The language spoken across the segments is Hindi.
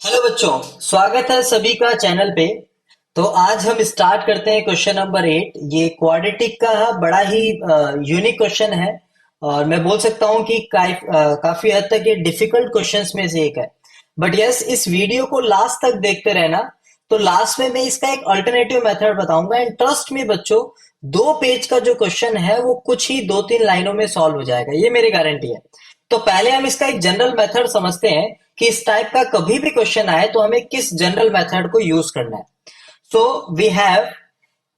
हेलो बच्चों, स्वागत है सभी का चैनल पे। तो आज हम स्टार्ट करते हैं क्वेश्चन नंबर 8। ये क्वाड्रेटिक का बड़ा ही यूनिक क्वेश्चन है और मैं बोल सकता हूँ कि काफी हद तक ये डिफिकल्ट क्वेश्चंस में से एक है। बट यस, इस वीडियो को लास्ट तक देखते रहना। तो लास्ट में मैं इसका एक अल्टरनेटिव मेथड बताऊंगा एंड ट्रस्ट में बच्चों, 2 पेज का जो क्वेश्चन है वो कुछ ही 2-3 लाइनों में सॉल्व हो जाएगा, ये मेरी गारंटी है। तो पहले हम इसका एक जनरल मेथड समझते हैं कि इस टाइप का कभी भी क्वेश्चन आए तो हमें किस जनरल मेथड को यूज करना है। So we have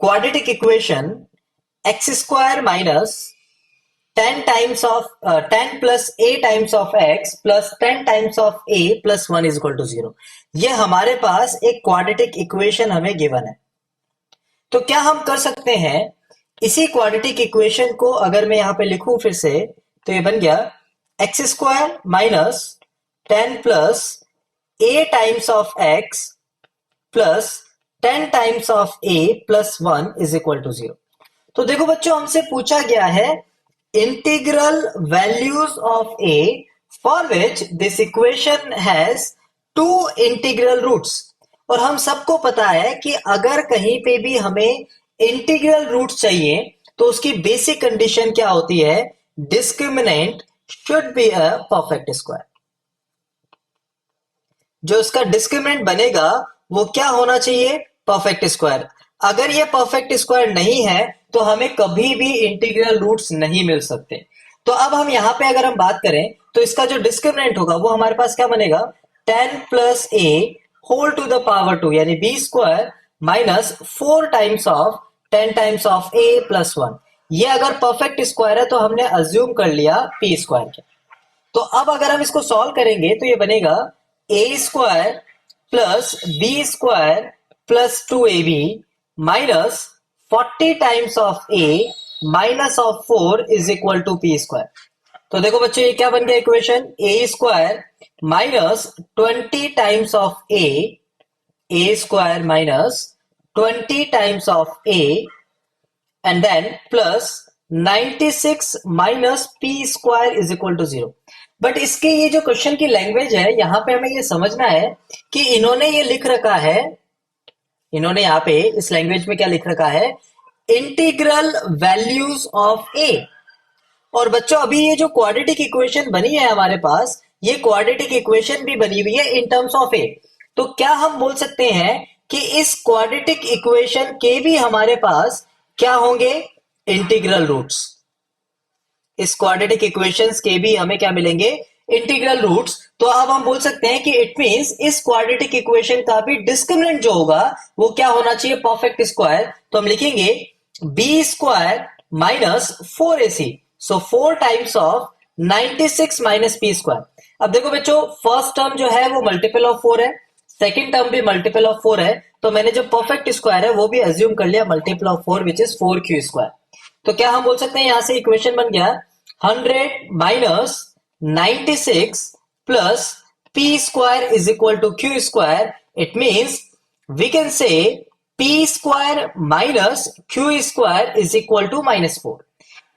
quadratic equation x square minus 10 times of 10 plus a times of x plus 10 times of A plus 1 is equal to 0। ये हमारे पास एक क्वाड्रेटिक इक्वेशन हमें गिवन है। तो क्या हम कर सकते हैं, इसी क्वाड्रेटिक इक्वेशन को अगर मैं यहां पे लिखूं फिर से, तो ये बन गया x square minus 10 plus a times of x plus 10 times of A plus 1 is equal to 0। तो देखो बच्चों, हमसे पूछा गया है integral values of a for which this equation has two integral roots. और हम सबको पता है कि अगर कहीं पे भी हमें इंटीग्रल रूट्स चाहिए तो उसकी बेसिक कंडीशन क्या होती है, discriminant should be a perfect square. जो इसका डिस्क्रिमिनेंट बनेगा वो क्या होना चाहिए, परफेक्ट स्क्वायर। अगर ये परफेक्ट स्क्वायर नहीं है तो हमें कभी भी इंटीग्रल रूट्स नहीं मिल सकते। तो अब हम यहां पे अगर हम बात करें तो इसका जो डिस्क्रिमिनेंट होगा वो हमारे पास क्या बनेगा, 10 plus a whole to the power 2 यानी b square minus 4 times of 10 times of A plus 1। ये अगर परफेक्ट स्क्वायर है तो हमने अज्यूम कर लिया पी स्क्वायर के। तो अब अगर हम इसको सॉल्व करेंगे तो ये बनेगा A square plus B square plus 2ab minus 40 times of A minus of 4 is equal to P square. तो देखो बच्चों, ये क्या बन गया equation, A square minus 20 times of A square minus 20 times of A and then plus 96 minus P square is equal to 0। But इसके ये जो क्वेश्चन की लैंग्वेज है, यहां पे हमें ये समझना है कि इन्होंने ये लिख रखा है, इन्होंने यहाँ पे इस लैंग्वेज में क्या लिख रखा है, इंटीग्रल वैल्यूज ऑफ ए। और बच्चों, अभी ये जो क्वाड्रेटिक इक्वेशन बनी है हमारे पास, ये क्वाड्रेटिक इक्वेशन भी बनी हुई है इन टर्म्स ऑफ ए। तो क्या हम बोल सकते हैं कि इस क्वाड्रेटिक इक्वेशन के भी हमारे पास क्या होंगे, इंटीग्रल रूट्स। इस क्वाड्रेटिक इक्वेशंस के भी हमें क्या मिलेंगे, इंटीग्रल रूट्स। तो अब हम बोल सकते हैं कि इट मींस इस क्वाड्रेटिक इक्वेशन का भी डिस्क्रिमिनेंट जो होगा वो क्या होना चाहिए, परफेक्ट स्क्वायर। तो हम लिखेंगे b square minus 4ac, so 4 times of 96 minus P square. अब देखो बच्चों, फर्स्ट टर्म जो है वो मल्टीपल ऑफ 4 है, सेकेंड टर्म भी मल्टीपल ऑफ 4 है, तो मैंने जो परफेक्ट स्क्वायर है वो भी अज्यूम कर लिया multiple of 4 which is 4q square. तो क्या हम बोल सकते हैं, यहां से इक्वेशन बन गया 100 minus 96 plus P square is equal to Q square. It means we can say P square minus Q square is equal to -4।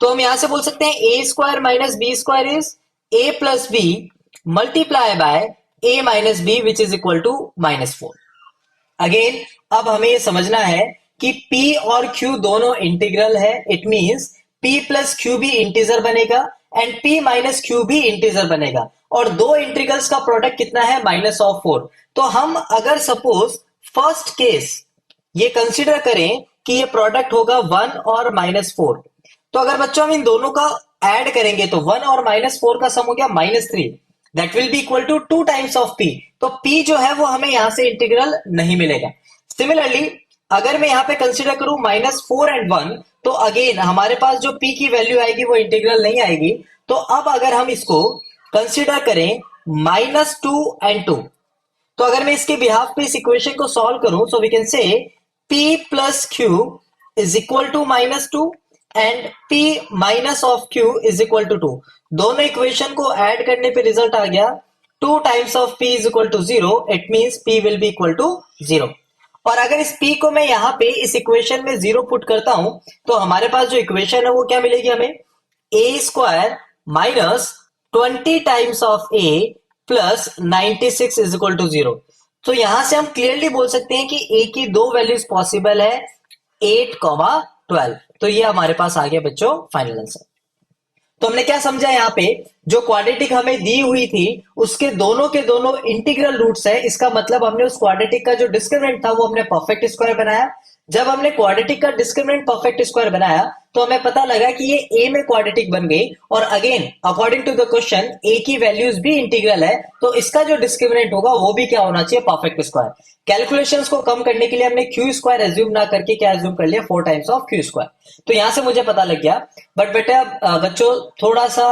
तो हम यहां से बोल सकते हैं A square minus B square is A plus B multiply by A minus B which is equal to -4। Again अब हमें यह समझना है कि P और Q दोनों इंटीग्रल है। It means P plus Q भी इंटीजर बनेगा एंड P माइनस Q भी इंटीजर बनेगा, और दो इंटीग्रल्स का प्रोडक्ट कितना है, -4। तो हम अगर सपोज फर्स्ट केस ये कंसीडर करें कि ये प्रोडक्ट होगा 1 और -4, तो अगर बच्चों हम इन दोनों का ऐड करेंगे तो 1 और -4 का सम हो गया -3, that will be equal to 2 times of P। तो P जो है वो हमें यहां से इंटीग्रल नहीं मिलेगा। सिमिलरली अगर मैं यहां पे कंसीडर करूं -4 एंड 1, तो अगेन हमारे पास जो P की वैल्यू आएगी वो इंटीग्रल नहीं आएगी। तो अब अगर हम इसको कंसीडर करें -2 एंड 2, तो अगर मैं इसके बिहाफ पे इस इक्वेशन को सॉल्व करूं, so we can say P plus Q is equal to -2 and P minus of Q is equal to 2। दोनों इक्वेशन को ऐड करने पे रिजल्ट आ गया 2 times of P is equal to 0। It means P will be equal to 0। और अगर इस P को मैं यहां पे इस इक्वेशन में 0 पुट करता हूं तो हमारे पास जो इक्वेशन है वो क्या मिलेगी हमें, A square minus 20 times of A plus 96 is equal to 0। तो यहां से हम क्लियरली बोल सकते हैं कि ए की दो वैल्यूज पॉसिबल है, 8, 12। तो ये हमारे पास आ गया बच्चों फाइनल आंसर। तो हमने क्या समझा यहां पे, जो क्वाड्रेटिक हमें दी हुई थी उसके दोनों के दोनों इंटीग्रल रूट्स है, इसका मतलब हमने उस क्वाड्रेटिक का जो डिस्क्रिमिनेंट था वो हमने परफेक्ट स्क्वायर बनाया। जब हमने क्वाड्रेटिक का डिस्क्रिमिनेंट परफेक्ट स्क्वायर बनाया तो हमें पता लगा कि ये ए में क्वाड्रेटिक बन गई, और again according to the question A की वैल्यूज भी इंटीग्रल है, तो इसका जो डिस्क्रिमिनेंट होगा वो भी क्या होना चाहिए, परफेक्ट स्क्वायर। कैलकुलेशंस को कम करने के लिए हमने क्यू स्क्वायर एज्यूम ना करके क्या एज्यूम कर लिया, 4 टाइम्स ऑफ क्यू स्क्वायर। तो यहां से मुझे पता लग गया। बट बेटा बच्चों थोड़ा सा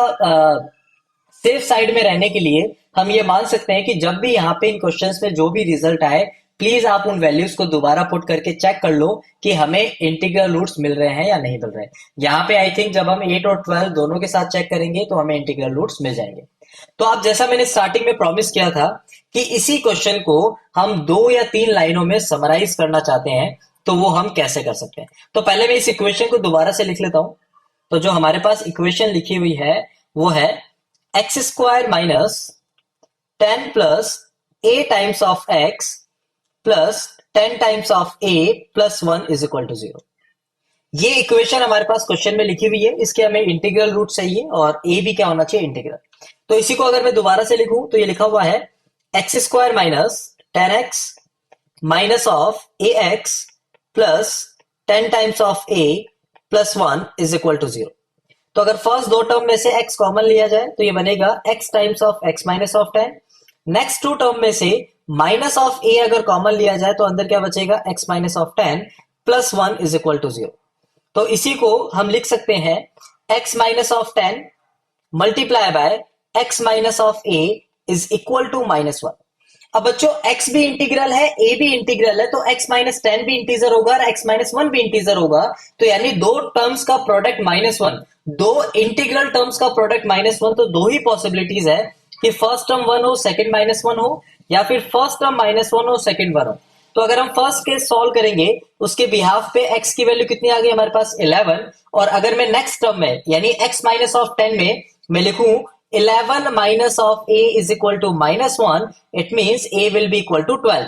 सेफ साइड में रहने के लिए हम ये मान सकते हैं कि जब भी यहाँ पे इन क्वेश्चंस में जो भी रिजल्ट आए, प्लीज आप उन वैल्यूज को दोबारा पुट करके चेक कर लो कि हमें इंटीग्रल रूट्स मिल रहे हैं या नहीं मिल रहे हैं। यहाँ पे आई थिंक जब हम 8 और 12 दोनों के साथ चेक करेंगे तो हमें इंटीग्रल रूट्स मिल जाएंगे। तो आप जैसा मैंने स्टार्टिंग में प्रॉमिस किया था कि इसी क्वेश्चन को हम 2 या 3 लाइनों में समराइज करना चाहते हैं, तो वो हम कैसे कर सकते हैं। तो पहले मैं इस इक्वेशन को दोबारा से लिख लेता हूं। तो जो हमारे पास इक्वेशन लिखी हुई है वो है x square minus 10 plus a times of x plus 10 times of A plus 1 is equal to 0। ये इक्वेशन हमारे पास क्वेश्चन में लिखी हुई है, इसके हमें इंटीग्रल रूट चाहिए और ए भी क्या होना चाहिए, इंटीग्रल। तो इसी को अगर मैं दोबारा से लिखूं तो ये लिखा हुआ है x square minus 10x minus of a x plus 10 times of A plus 1 is equal to 0। तो अगर फर्स्ट दो टर्म में से x कॉमन लिया जाए तो ये बनेगा x times of x minus of 10। Next two term में से माइनस ऑफ a अगर कॉमन लिया जाए तो अंदर क्या बचेगा, x minus of 10 plus 1 is equal to 0। तो इसी को हम लिख सकते हैं x minus of 10 multiply by x minus of a is equal to minus 1। अब बच्चों x भी इंटीग्रल है, a भी इंटीग्रल है, तो x माइनस 10 भी इंटीजर होगा और x माइनस 1 भी इंटीजर होगा। तो यानी दो टर्म्स का प्रोडक्ट -1, दो इंटीग्रल टर्म्स का प्रोडक्ट -1। तो दो ही पॉसिबिलिटीज है कि फर्स्ट टर्म 1 हो, सेकंड -1 हो, या फिर फर्स्ट टर्म -1 हो, सेकंड 1 हो। तो अगर हम फर्स्ट केस सॉल्व करेंगे उसके बिहाफ पे x की वैल्यू कितनी आ गई हमारे पास, 11। और अगर मैं नेक्स्ट टर्म में यानी x माइनस ऑफ 10 में मैं लिखूं 11 minus of a is equal to -1, it means a will be equal to 12।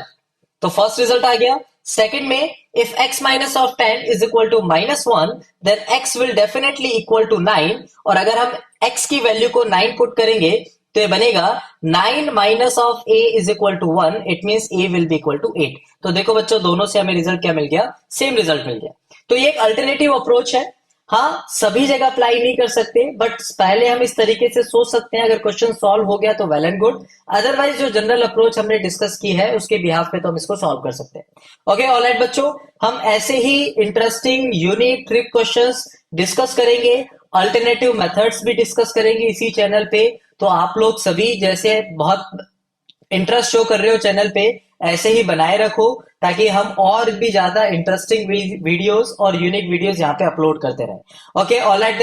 तो फर्स्ट रिजल्ट आ गया। सेकंड में if x minus of 10 is equal to -1 then x will definitely equal to 9। और अगर हम x की वैल्यू को 9 पुट करेंगे तो ये बनेगा 9 minus of a is equal to 1, it means a will be equal to 8। तो देखो बच्चों दोनों से हमें रिजल्ट क्या मिल गया, सेम रिजल्ट मिल गया। तो ये एक अल्टरनेटिव अप्रोच है। हाँ सभी जगह अप्लाई नहीं कर सकते, बट पहले हम इस तरीके से सोच सकते हैं, अगर क्वेश्चन सॉल्व हो गया तो वेल एंड गुड, अदरवाइज जो जनरल अप्रोच हमने डिस्कस की है उसके बिहाफ पे तो हम इसको सॉल्व कर सकते हैं। ओके ऑलराइट बच्चों, हम ऐसे ही interesting unique trick questions discuss करेंगे, अल्टरनेटिव मेथड्स भी डिस्कस करेंगे इसी चैनल पे। तो आप लोग सभी जैसे बहुत इंटरेस्ट शो कर रहे हो चैनल पे, ऐसे ही बनाए रखो ताकि हम और भी ज्यादा इंटरेस्टिंग वीडियोस और यूनिक वीडियोस यहाँ पे अपलोड करते रहें। Okay alright.